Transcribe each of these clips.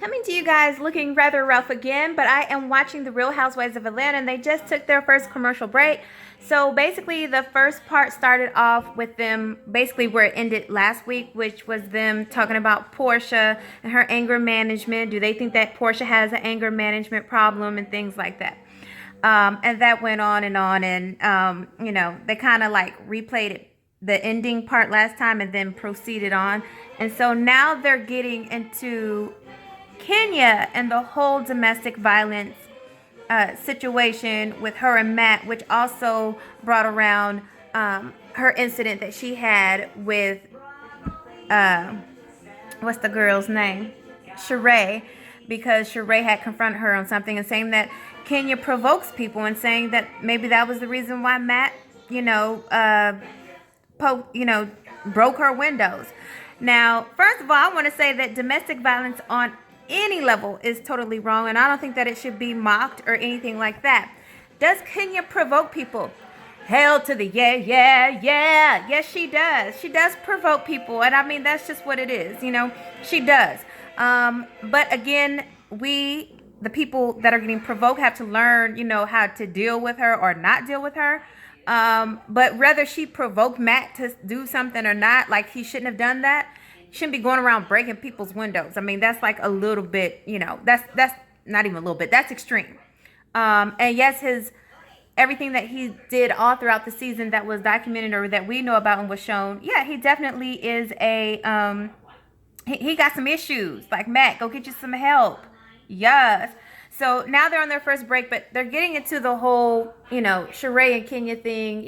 Coming to you guys looking rather rough again, but I am watching The Real Housewives of Atlanta, and they just took their first commercial break. So basically, the first part started off with them basically where it ended last week, which was them talking about Portia and her anger management. Do they think that Portia has an anger management problem and things like that? And that went on, and they kind of like replayed it, the ending part last time, and then proceeded on. And so now they're getting into Kenya and the whole domestic violence situation with her and Matt, which also brought around her incident that she had with what's the girl's name? Sheree, because Sheree had confronted her on something and saying that Kenya provokes people, and saying that maybe that was the reason why Matt, broke her windows. Now, first of all, I want to say that domestic violence on any level is totally wrong, and I don't think that it should be mocked or anything like that. Does Kenya provoke people? Hell to the yeah. Yes, she does. She does provoke people, and I mean, that's just what it is, she does. But again, the people that are getting provoked, have to learn, how to deal with her or not deal with her. But whether she provoked Matt to do something or not, like, he shouldn't have done that. Shouldn't be going around breaking people's windows. I mean, that's like a little bit, that's not even a little bit. That's extreme. And yes, everything that he did all throughout the season that was documented or that we know about and was shown, yeah, he definitely is he got some issues. Like, Matt, go get you some help. Yes. So now they're on their first break, but they're getting into the whole, Sheree and Kenya thing,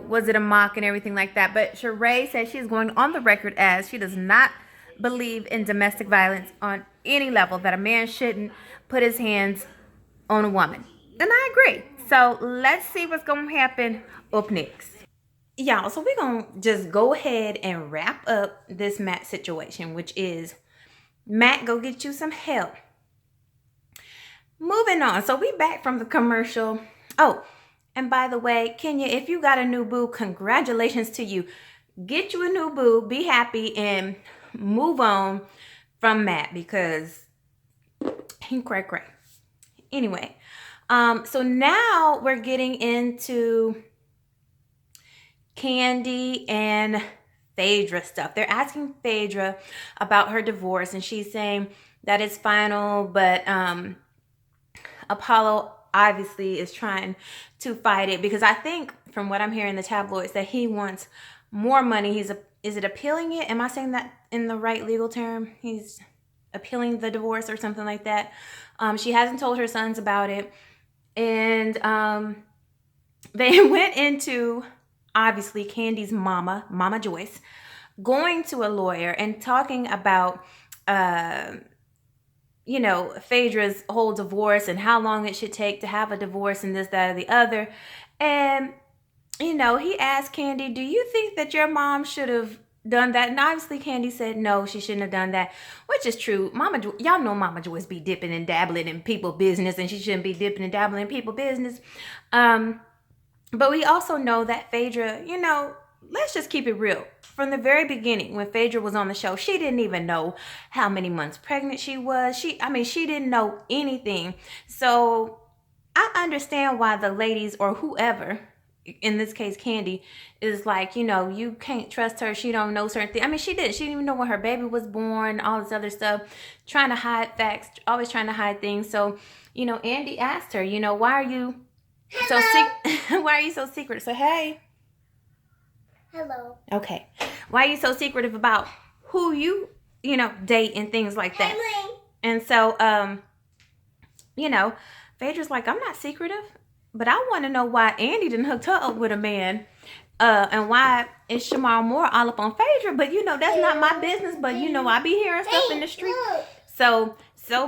was it a mock and everything like that. But Sheree says she's going on the record as she does not believe in domestic violence on any level, that a man shouldn't put his hands on a woman. And I agree. So let's see what's going to happen up next. Y'all, so we're going to just go ahead and wrap up this Matt situation, which is, Matt, go get you some help. Moving on. So we back from the commercial. Oh, and by the way, Kenya, if you got a new boo, congratulations to you. Get you a new boo, be happy, and move on from Matt, because he cray. Anyway, so now we're getting into Kandi and Phaedra stuff. They're asking Phaedra about her divorce, and she's saying that it's final, but Apollo obviously is trying to fight it, because I think from what I'm hearing in the tabloids that he wants more money. Is it appealing it? Am I saying that in the right legal term? He's appealing the divorce or something like that. She hasn't told her sons about it. And they went into, obviously, Candy's Mama Joyce, going to a lawyer and talking about Phaedra's whole divorce and how long it should take to have a divorce and this, that, or the other. And, he asked Kandi, do you think that your mom should have done that? And obviously Kandi said no, she shouldn't have done that, which is true. Y'all know Mama Joyce be dipping and dabbling in people business, and she shouldn't be dipping and dabbling in people business. But we also know that Phaedra, let's just keep it real. From the very beginning, when Phaedra was on the show, she didn't even know how many months pregnant she was. She didn't know anything. So I understand why the ladies, or whoever, in this case Kandi, is like, you can't trust her. She don't know certain things. She didn't even know when her baby was born, all this other stuff, trying to hide facts, always trying to hide things. So, Andy asked her, why are you so why are you so secretive? So, hey. Hello. Okay. Why are you so secretive about who you, date and things like that? Hey, and so, Phaedra's like, I'm not secretive, but I want to know why Andy didn't hook her up with a man. And why is Shamar Moore all up on Phaedra? But, that's not my business. But, I be hearing stuff in the street. So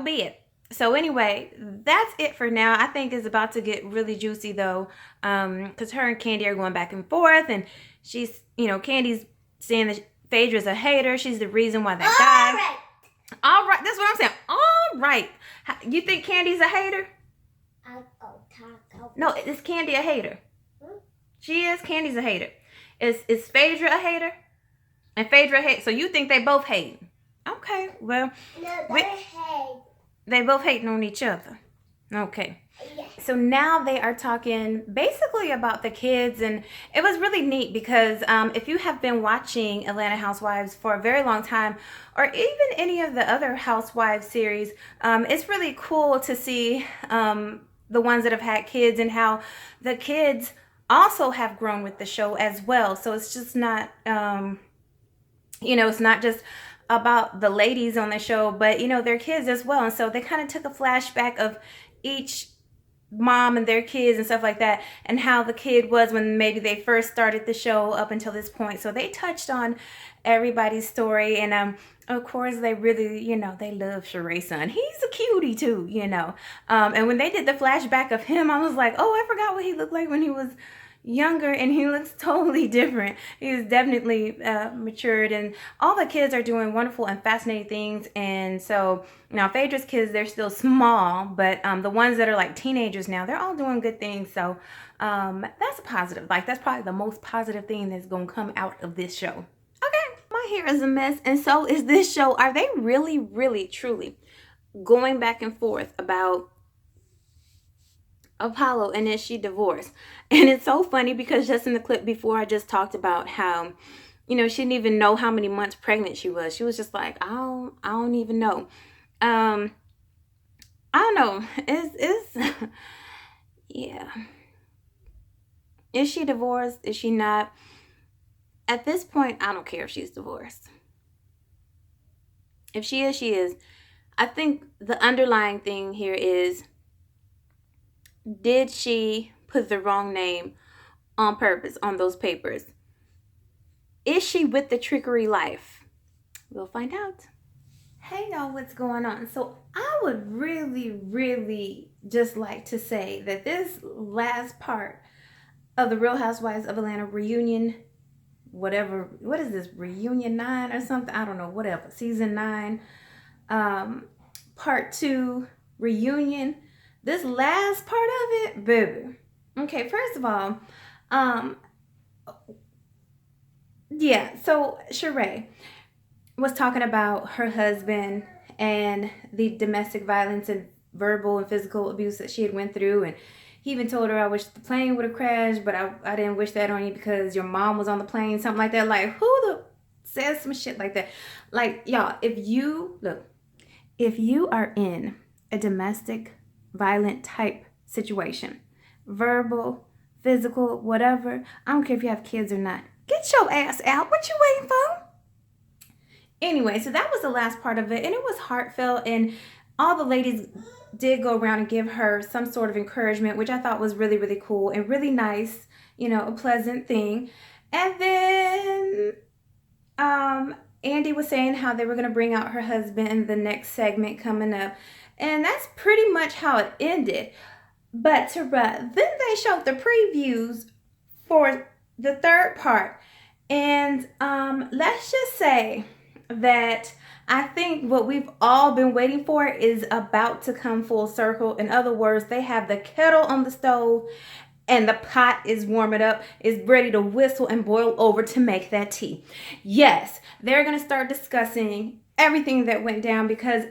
be it. So anyway, that's it for now. I think it's about to get really juicy, though, because her and Kandi are going back and forth, and she's, Candy's saying that Phaedra's a hater. She's the reason why that guy. All right. That's what I'm saying. All right. You think Candy's a hater? No, is Kandi a hater? She is. Candy's a hater. Is Phaedra a hater? And Phaedra hate. So you think they both hate? Okay. Well, no, they hate. They both hating on each other. Okay. Yes. So now they are talking basically about the kids, and it was really neat because if you have been watching Atlanta Housewives for a very long time, or even any of the other Housewives series, it's really cool to see the ones that have had kids and how the kids also have grown with the show as well. So it's just not, it's not just about the ladies on the show, but their kids as well. And so they kind of took a flashback of each mom and their kids and stuff like that, and how the kid was when maybe they first started the show up until this point. So they touched on everybody's story, and of course they really, they love Sheree's son. He's a cutie too, and when they did the flashback of him, I was like, oh, I forgot what he looked like when he was younger, and he looks totally different. He's definitely matured, and all the kids are doing wonderful and fascinating things. And so now Phaedra's kids, they're still small, but the ones that are like teenagers now, they're all doing good things. So that's a positive. Like, that's probably the most positive thing that's gonna come out of this show. Okay, my hair is a mess, and so is this show. Are they really, really, truly going back and forth about Apollo and is she divorced? And it's so funny because just in the clip before, I just talked about how, she didn't even know how many months pregnant she was. She was just like, I don't even know. I don't know. It's yeah. Is she divorced? Is she not? At this point, I don't care if she's divorced. If she is, she is. I think the underlying thing here is, did she put the wrong name on purpose on those papers? Is she with the trickery life? We'll find out. Hey y'all, what's going on? So I would really, really just like to say that this last part of the Real Housewives of Atlanta reunion, whatever, what is this, reunion 9 or something? I don't know, whatever. Season 9, part 2 reunion. This last part of it, baby. Okay, first of all, so Sheree was talking about her husband and the domestic violence and verbal and physical abuse that she had went through, and he even told her, I wish the plane would have crashed, but I didn't wish that on you because your mom was on the plane, something like that. Like, who the says some shit like that? Like, y'all, if you are in a domestic violent type situation, verbal, physical, whatever, I don't care if you have kids or not, get your ass out. What you waiting for? Anyway, so that was the last part of it, and it was heartfelt, and all the ladies did go around and give her some sort of encouragement, which I thought was really, really cool and really nice, a pleasant thing. And then Andy was saying how they were going to bring out her husband in the next segment coming up. And that's pretty much how it ended. But then they showed the previews for the third part. And let's just say that I think what we've all been waiting for is about to come full circle. In other words, they have the kettle on the stove and the pot is warming up, is ready to whistle and boil over to make that tea. Yes, they're going to start discussing everything that went down, because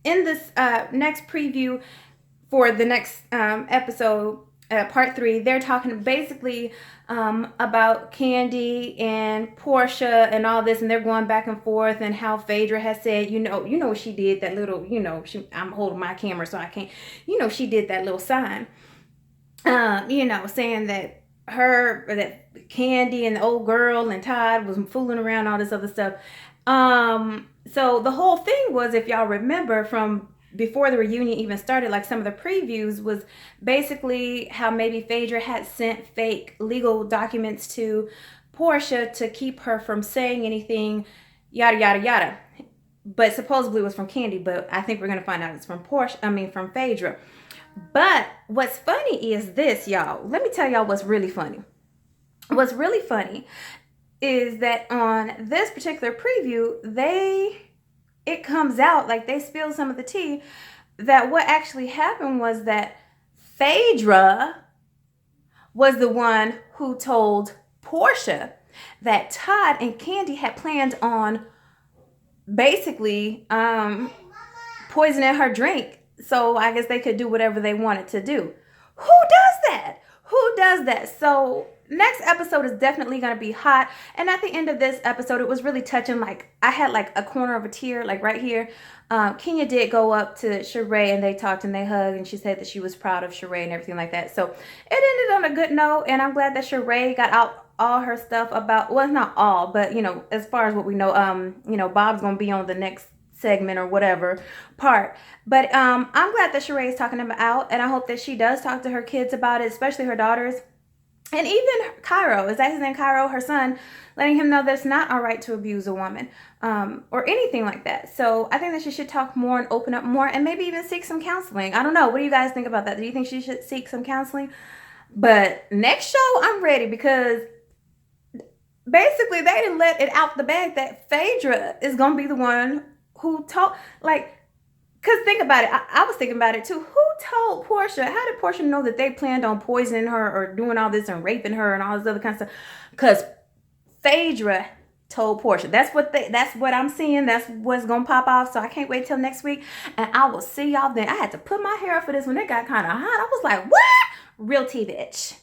in this next preview for the next episode, part 3, they're talking basically about Kandi and Portia and all this, and they're going back and forth, and how Phaedra has said, she did that little, I'm holding my camera so I can't, she did that little sign, saying that that Kandi and the old girl and Todd was fooling around, all this other stuff. So the whole thing was, if y'all remember from before the reunion even started, like some of the previews was basically how maybe Phaedra had sent fake legal documents to Portia to keep her from saying anything, yada, yada, yada. But supposedly it was from Kandi, but I think we're going to find out it's from from Phaedra. But what's funny is this, y'all. Let me tell y'all what's really funny. What's really funny is that on this particular preview, it comes out, like they spill some of the tea, that what actually happened was that Phaedra was the one who told Portia that Todd and Kandi had planned on basically poisoning her drink. So I guess they could do whatever they wanted to do. Who does that? Who does that? So next episode is definitely going to be hot. And at the end of this episode, it was really touching. Like, I had like a corner of a tear, like right here. Kenya did go up to Sheree and they talked and they hugged, and she said that she was proud of Sheree and everything like that. So it ended on a good note, and I'm glad that Sheree got out all her stuff about, well, not all, but you know, as far as what we know, you know, Bob's gonna be on the next segment or whatever part. But I'm glad that Sheree is talking them out, and I hope that she does talk to her kids about it, especially her daughters. And even Cairo, is that his name, Cairo, her son, letting him know that it's not all right to abuse a woman or anything like that. So I think that she should talk more and open up more, and maybe even seek some counseling. I don't know. What do you guys think about that? Do you think she should seek some counseling? But next show, I'm ready, because basically they didn't let it out the bag that Phaedra is going to be the one who told, like, because think about it. I was thinking about it too. Who told Portia? How did Portia know that they planned on poisoning her or doing all this and raping her and all this other kind of stuff? Because Phaedra told Portia. That's what I'm seeing. That's what's gonna pop off. So I can't wait till next week, and I will see y'all then. I had to put my hair up for this when it got kind of hot. I was like, what? Real tea, bitch.